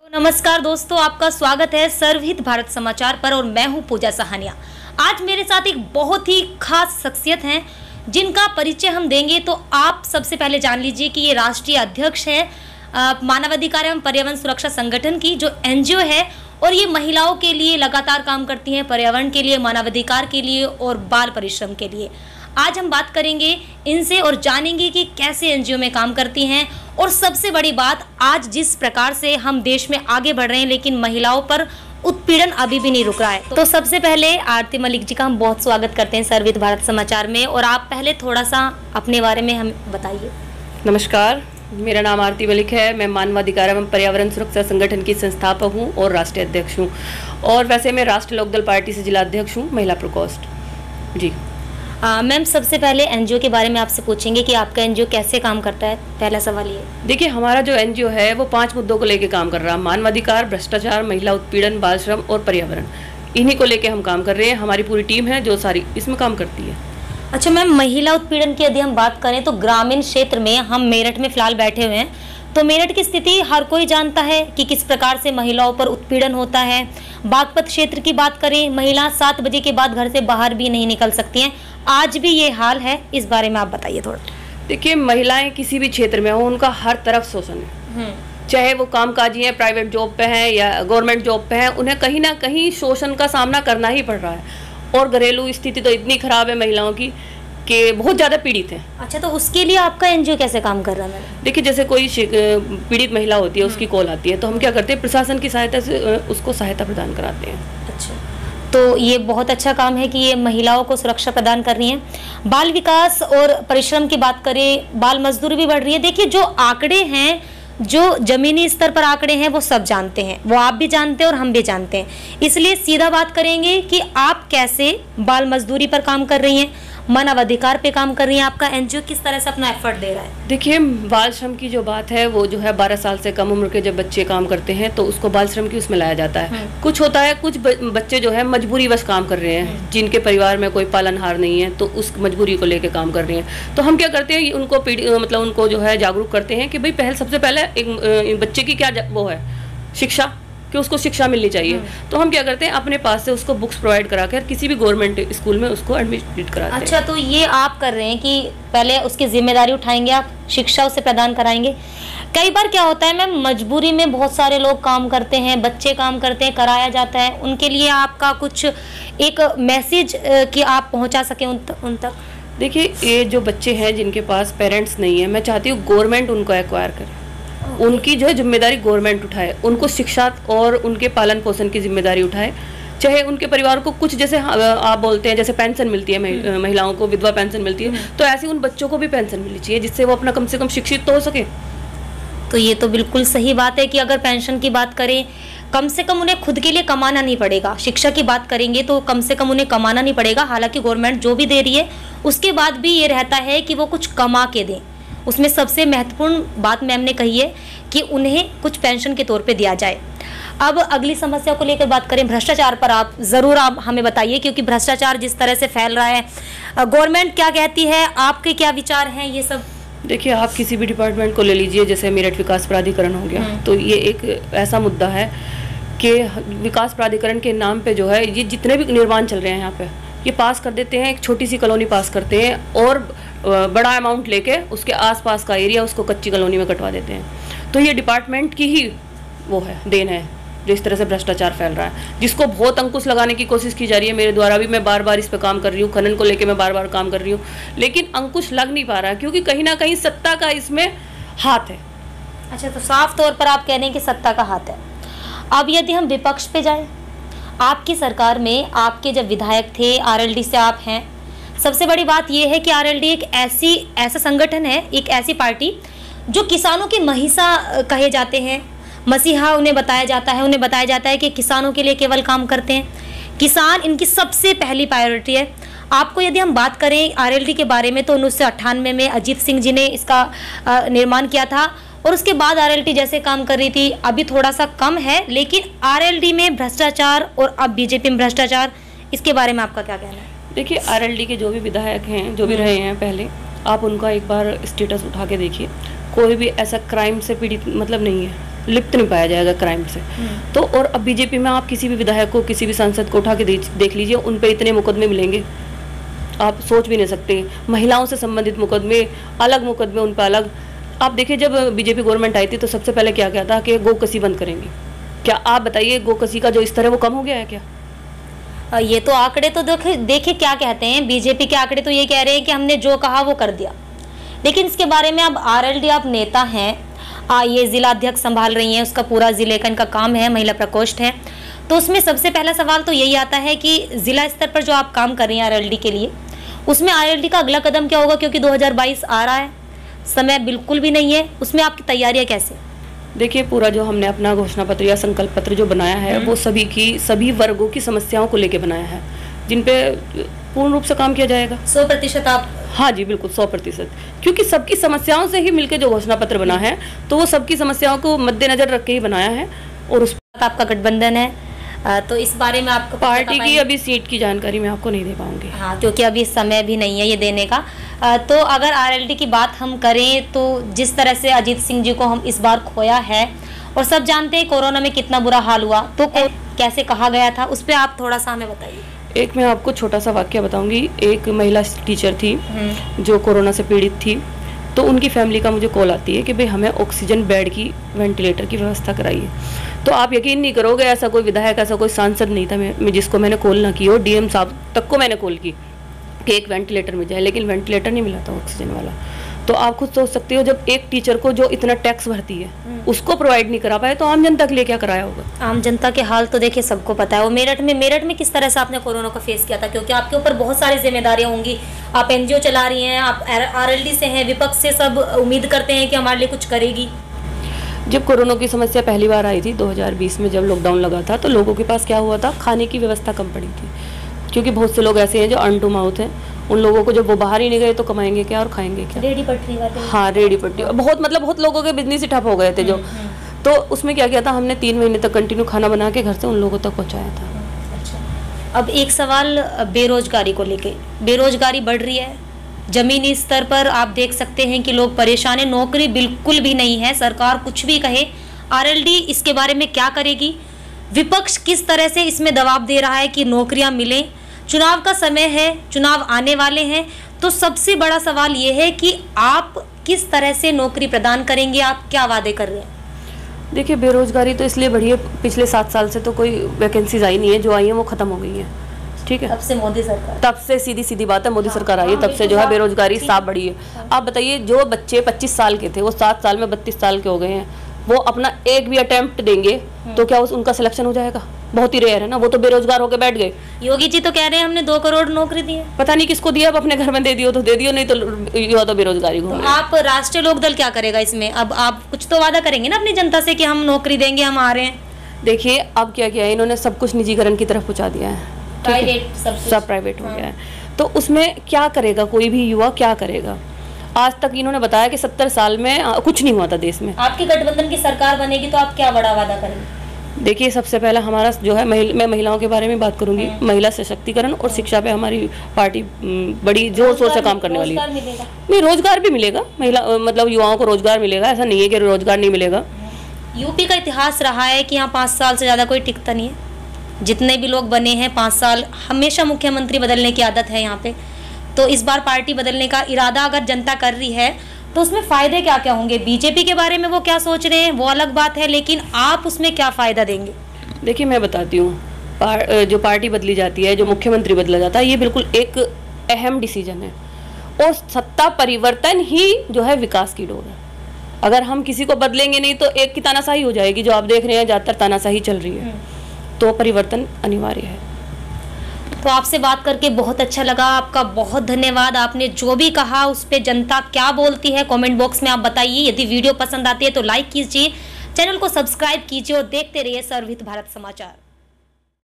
नमस्कार दोस्तों, आपका स्वागत है सर्वहित भारत समाचार पर और मैं हूं पूजा सहानिया। आज मेरे साथ एक बहुत ही खास शख्सियत हैं जिनका परिचय हम देंगे तो आप सबसे पहले जान लीजिए कि ये राष्ट्रीय अध्यक्ष है मानवाधिकार एवं पर्यावरण सुरक्षा संगठन की जो एनजीओ है और ये महिलाओं के लिए लगातार काम करती हैं, पर्यावरण के लिए, मानवाधिकार के लिए और बाल परिश्रम के लिए। आज हम बात करेंगे इनसे और जानेंगे कि कैसे एनजीओ में काम करती हैं और सबसे बड़ी बात, आज जिस प्रकार से हम देश में आगे बढ़ रहे हैं लेकिन महिलाओं पर उत्पीड़न अभी भी नहीं रुक रहा है। तो सबसे पहले आरती मलिक जी का हम बहुत स्वागत करते हैं सर्वहित भारत समाचार में, और आप पहले थोड़ा सा अपने बारे में हमें बताइए। नमस्कार, मेरा नाम आरती मलिक है। मैं मानवाधिकार एवं पर्यावरण सुरक्षा संगठन की संस्थापक हूँ और राष्ट्रीय अध्यक्ष हूँ, और वैसे मैं राष्ट्रीय लोकदल पार्टी से जिला अध्यक्ष हूँ महिला प्रकोष्ठ। जी मैम, सबसे पहले एनजीओ के बारे में आपसे पूछेंगे कि आपका एनजीओ कैसे काम करता है। पहला सवाल ये। देखिए, हमारा जो एनजीओ है वो 5 मुद्दों को लेकर काम कर रहा है। मानवाधिकार, भ्रष्टाचार, महिला उत्पीड़न, बाल श्रम और पर्यावरण, इन्हीं को लेकर हम काम कर रहे हैं। हमारी पूरी टीम है जो सारी इसमें काम करती है। अच्छा मैम, महिला उत्पीड़न की यदि हम बात करें तो ग्रामीण क्षेत्र में, हम मेरठ में फिलहाल बैठे हुए हैं, तो मेरठ की स्थिति हर कोई जानता है कि किस प्रकार से महिलाओं पर उत्पीड़न होता है। बागपत क्षेत्र की बात करें, महिला 7 बजे के बाद घर से बाहर भी नहीं निकल सकती हैं। आज भी ये हाल है, इस बारे में आप बताइए थोड़ा। देखिए, महिलाएं किसी भी क्षेत्र में हो, उनका हर तरफ शोषण है। चाहे वो कामकाजी हैं, प्राइवेट जॉब पे हैं या गवर्नमेंट जॉब पे हैं, उन्हें कहीं ना कहीं शोषण का सामना करना ही पड़ रहा है। और घरेलू स्थिति तो इतनी खराब है महिलाओं की कि बहुत ज़्यादा पीड़ित है। अच्छा, तो उसके लिए आपका एनजीओ कैसे काम कर रहा है? देखिए, जैसे कोई पीड़ित महिला होती है, उसकी कॉल आती है, तो हम क्या करते हैं, प्रशासन की सहायता से उसको सहायता प्रदान कराते हैं। अच्छा, तो ये बहुत अच्छा काम है कि ये महिलाओं को सुरक्षा प्रदान कर रही हैं। बाल विकास और परिश्रम की बात करें, बाल मजदूरी भी बढ़ रही है। देखिए, जो आंकड़े हैं, जो जमीनी स्तर पर आंकड़े हैं, वो सब जानते हैं, वो आप भी जानते हैं और हम भी जानते हैं। इसलिए सीधा बात करेंगे कि आप कैसे बाल मजदूरी पर काम कर रही हैं, मानवाधिकार पे काम कर रही हैं, आपका एनजीओ किस तरह से अपना एफर्ट दे रहा है। देखिए, बाल श्रम की जो बात है वो जो है 12 साल से कम उम्र के जब बच्चे काम करते हैं तो उसको बाल श्रम की उसमें लाया जाता है। कुछ होता है, कुछ बच्चे जो है मजबूरीवश काम कर रहे हैं, जिनके परिवार में कोई पालनहार नहीं है, तो उस मजबूरी को लेकर काम कर रही हैं। तो हम क्या करते हैं, उनको मतलब उनको जो है जागरूक करते हैं कि भाई सबसे पहले एक बच्चे की क्या वो है, शिक्षा, कि उसको शिक्षा मिलनी चाहिए। तो हम क्या करते हैं, अपने पास से उसको बुक्स प्रोवाइड करा कर किसी भी गवर्नमेंट स्कूल में उसको एडमिट कराते हैं। अच्छा, तो ये आप कर रहे हैं कि पहले उसकी जिम्मेदारी उठाएंगे, आप शिक्षा उसे प्रदान कराएंगे। कई बार क्या होता है मैम, मजबूरी में बहुत सारे लोग काम करते हैं, बच्चे काम करते हैं, कराया जाता है, उनके लिए आपका कुछ एक मैसेज कि आप पहुँचा सकें उन तक। देखिए, ये जो बच्चे हैं जिनके पास पेरेंट्स नहीं है, मैं चाहती हूँ गवर्नमेंट उनको एक्वायर करे, उनकी जो है जिम्मेदारी गवर्नमेंट उठाए, उनको शिक्षा और उनके पालन पोषण की जिम्मेदारी उठाए। चाहे उनके परिवार को कुछ, जैसे आप बोलते हैं, जैसे पेंशन मिलती है महिलाओं को, विधवा पेंशन मिलती है, तो ऐसे उन बच्चों को भी पेंशन मिलनी चाहिए, जिससे वो अपना कम से कम शिक्षित तो हो सके। तो ये तो बिल्कुल सही बात है कि अगर पेंशन की बात करें, कम से कम उन्हें खुद के लिए कमाना नहीं पड़ेगा। शिक्षा की बात करेंगे तो कम से कम उन्हें कमाना नहीं पड़ेगा। हालांकि गवर्नमेंट जो भी दे रही है उसके बाद भी ये रहता है कि वो कुछ कमा के दें। उसमें सबसे महत्वपूर्ण बात मैम ने कही है कि उन्हें कुछ पेंशन के तौर पे दिया जाए। अब अगली समस्या को लेकर बात करें, भ्रष्टाचार पर आप हमें बताइए, क्योंकि भ्रष्टाचार जिस तरह से फैल रहा है, गवर्नमेंट क्या कहती है, आपके क्या विचार हैं ये सब? देखिए, आप किसी भी डिपार्टमेंट को ले लीजिए, जैसे मेरठ विकास प्राधिकरण हो गया, तो ये एक ऐसा मुद्दा है कि विकास प्राधिकरण के नाम पे जो है ये जितने भी निर्माण चल रहे हैं यहाँ पे, ये पास कर देते हैं, एक छोटी सी कॉलोनी पास करते हैं और बड़ा अमाउंट लेके उसके आसपास का एरिया उसको कच्ची कॉलोनी में कटवा देते हैं। तो ये डिपार्टमेंट की ही वो है, देन है, जो इस तरह से भ्रष्टाचार फैल रहा है, जिसको बहुत अंकुश लगाने की कोशिश की जा रही है। मेरे द्वारा भी मैं बार बार इस पर काम कर रही हूँ, खनन को लेकर मैं बार बार काम कर रही हूँ, लेकिन अंकुश लग नहीं पा रहा है, क्योंकि कहीं ना कहीं सत्ता का इसमें हाथ है। अच्छा, तो साफ तौर पर आप कह रहे हैं कि सत्ता का हाथ है। अब यदि हम विपक्ष पे जाए, आपकी सरकार में आपके जब विधायक थे, आरएलडी से आप हैं, सबसे बड़ी बात यह है कि आरएलडी एक ऐसा संगठन है, एक ऐसी पार्टी जो किसानों के महिषा कहे जाते हैं, मसीहा उन्हें बताया जाता है। उन्हें बताया जाता है कि किसानों के लिए केवल काम करते हैं, किसान इनकी सबसे पहली प्रायोरिटी है। आपको यदि हम बात करें आरएलडी के बारे में, तो 1998 में अजीत सिंह जी ने इसका निर्माण किया था, और उसके बाद आरएलडी जैसे काम कर रही थी, अभी थोड़ा सा कम है, लेकिन आरएलडी में भ्रष्टाचार और अब बीजेपी में भ्रष्टाचार, इसके बारे में आपका क्या कहना है? देखिए, आरएलडी के जो भी विधायक हैं, जो भी रहे हैं पहले, आप उनका एक बार स्टेटस उठा के देखिए, कोई भी ऐसा क्राइम से पीड़ित मतलब नहीं है। लिप्त नहीं पाया जाएगा क्राइम से। तो और अब बीजेपी में आप किसी भी विधायक को, किसी भी सांसद को उठा के देख लीजिए, उन पर इतने मुकदमे मिलेंगे आप सोच भी नहीं सकते। महिलाओं से संबंधित मुकदमे अलग, मुकदमे उन पर अलग। आप देखिए जब बीजेपी गवर्नमेंट आई थी तो सबसे पहले क्या क्या था कि गोकसी बंद करेंगे। क्या आप बताइए गोकसी का जो स्तर है वो कम हो गया है क्या? ये तो आंकड़े तो देखिए क्या कहते हैं, बीजेपी के आंकड़े तो ये कह रहे हैं कि हमने जो कहा वो कर दिया। लेकिन इसके बारे में अब आरएलडी आप नेता हैं, ये जिला अध्यक्ष संभाल रही हैं, उसका पूरा जिले का इनका काम है, महिला प्रकोष्ठ है। तो उसमें सबसे पहला सवाल तो यही आता है कि जिला स्तर पर जो आप काम कर रही हैं आरएलडी के लिए, उसमें आरएलडी का अगला कदम क्या होगा? क्योंकि 2022 आ रहा है, समय बिल्कुल भी नहीं है, उसमें आपकी तैयारियां कैसे? देखिए पूरा जो हमने अपना घोषणा पत्र या संकल्प पत्र जो बनाया है वो सभी वर्गों की समस्याओं को लेके बनाया है, जिन पे पूर्ण रूप से काम किया जाएगा। 100% आप? हाँ जी बिल्कुल 100%, क्योंकि सबकी समस्याओं से ही मिलकर जो घोषणा पत्र बना है तो वो सबकी समस्याओं को मद्देनजर रख के ही बनाया है। और उस आपका गठबंधन है, तो इस बारे में आपको पार्टी की अभी सीट की जानकारी मैं आपको नहीं दे पाऊंगी। हाँ, क्योंकि अभी समय भी नहीं है ये देने का। तो अगर आरएलडी की बात हम करें तो जिस तरह से अजीत सिंह जी को हम इस बार खोया है, और सब जानते हैं कोरोना में कितना बुरा हाल हुआ, तो कैसे कहा गया था, उस पर आप थोड़ा सा हमें बताइए। एक मैं आपको छोटा सा वाक्य बताऊंगी। एक महिला टीचर थी जो कोरोना से पीड़ित थी, तो उनकी फैमिली का मुझे कॉल आती है कि भाई हमें ऑक्सीजन बेड की, वेंटिलेटर की व्यवस्था कराइए। तो आप यकीन नहीं करोगे, ऐसा कोई विधायक, ऐसा कोई सांसद नहीं था मैं जिसको मैंने कॉल ना की हो। डीएम साहब तक को मैंने कॉल की कि एक वेंटिलेटर मिल जाए, लेकिन वेंटिलेटर नहीं मिला था ऑक्सीजन वाला। तो आप खुद सोच सकते हो, जब एक टीचर को जो इतना टैक्स भरती है उसको प्रोवाइड नहीं करा पाए तो आम जनता के लिए क्या कराया होगा? आम जनता के हाल तो देखिए सबको पता है। वो मेरठ में किस तरह से आपने कोरोना को फेस किया था, क्योंकि आपके ऊपर बहुत सारी जिम्मेदारियां होंगी। आप एनजीओ चला रही हैं, आप आरएलडी से हैं, विपक्ष से सब उम्मीद करते हैं कि हमारे लिए कुछ करेगी। जब कोरोना की समस्या पहली बार आई थी 2020 में, जब लॉकडाउन लगा था, तो लोगों के पास क्या हुआ था, खाने की व्यवस्था कम पड़ी थी। क्योंकि बहुत से लोग ऐसे हैं जो अर्न टू माउथ हैं, उन लोगों को जब वो बाहर ही नहीं गए तो कमाएंगे क्या और खाएंगे क्या? रेडी पटरी वाले। हाँ रेडी पटरी, बहुत लोगों के बिजनेस ही ठप हो गए थे जो। तो उसमें क्या किया था हमने, 3 महीने तक कंटिन्यू खाना बना के घर से उन लोगों तक पहुँचाया था। अच्छा, अब एक सवाल बेरोजगारी को लेके, बेरोजगारी बढ़ रही है, जमीनी स्तर पर आप देख सकते हैं कि लोग परेशान हैं, नौकरी बिल्कुल भी नहीं है। सरकार कुछ भी कहे, आरएलडी इसके बारे में क्या करेगी? विपक्ष किस तरह से इसमें दबाव दे रहा है कि नौकरियां मिलें? चुनाव का समय है, चुनाव आने वाले हैं, तो सबसे बड़ा सवाल ये है कि आप किस तरह से नौकरी प्रदान करेंगे, आप क्या वादे कर रहे हैं? देखिए बेरोजगारी तो इसलिए बढ़ी है, पिछले 7 साल से तो कोई वैकेंसीज आई नहीं है, जो आई है वो खत्म हो गई है। ठीक है, तब से मोदी सरकार, तब से सीधी बात है, मोदी सरकार आई है तब से जो है बेरोजगारी साफ बढ़ी है। आप बताइए, जो बच्चे 25 साल के थे वो 7 साल में 32 साल के हो गए हैं, वो अपना एक भी अटेम्प्ट देंगे तो क्या उनका सिलेक्शन हो जाएगा? बहुत ही रेयर है ना, वो तो बेरोजगार होकर बैठ गए। योगी जी तो कह रहे हैं हमने 2 करोड़ नौकरी दी है। पता नहीं किसको दिया, अब अपने घर में दे दियो तो दे दियो, नहीं तो युवा तो बेरोजगारी घूम रहे हैं। आप राष्ट्रीय लोकदल क्या करेगा इसमें? अब आप कुछ तो वादा करेंगे ना अपनी जनता से कि हम नौकरी देंगे, हम आ रहे हैं। देखिए अब क्या किया है इन्होंने, सब कुछ निजीकरण की तरफ पहुंचा दिया है, सब प्राइवेट हो गया है। तो उसमें क्या करेगा कोई भी युवा, क्या करेगा? आज तक इन्होंने बताया कि 70 साल में कुछ नहीं हुआ था देश में। आपकी गठबंधन की सरकार बनेगी तो आप क्या बड़ा वादा करेंगे? देखिए सबसे पहला हमारा जो है, मैं महिलाओं के बारे में बात करूंगी। महिला सशक्तिकरण और शिक्षा पे हमारी पार्टी बड़ी जोर शोर से काम करने वाली है। नहीं, रोजगार भी मिलेगा, महिला मतलब युवाओं को रोजगार मिलेगा, ऐसा नहीं है कि रोजगार नहीं मिलेगा। यूपी का इतिहास रहा है कि यहाँ 5 साल से ज़्यादा कोई टिकता नहीं है। जितने भी लोग बने हैं 5 साल, हमेशा मुख्यमंत्री बदलने की आदत है यहाँ पे। तो इस बार पार्टी बदलने का इरादा अगर जनता कर रही है तो उसमें फ़ायदे क्या क्या होंगे? बीजेपी के बारे में वो क्या सोच रहे हैं वो अलग बात है, लेकिन आप उसमें क्या फ़ायदा देंगे? देखिए मैं बताती हूँ, जो पार्टी बदली जाती है, जो मुख्यमंत्री बदला जाता है, ये बिल्कुल एक अहम डिसीजन है, और सत्ता परिवर्तन ही जो है विकास की डोर है। अगर हम किसी को बदलेंगे नहीं तो एक की तानाशाही हो जाएगी, जो आप देख रहे हैं ज़्यादातर तानाशाही चल रही है। तो परिवर्तन अनिवार्य है। तो आपसे बात करके बहुत अच्छा लगा, आपका बहुत धन्यवाद। आपने जो भी कहा उस पर जनता क्या बोलती है कमेंट बॉक्स में आप बताइए। यदि वीडियो पसंद आती है तो लाइक कीजिए, चैनल को सब्सक्राइब कीजिए और देखते रहिए सर्वहित भारत समाचार।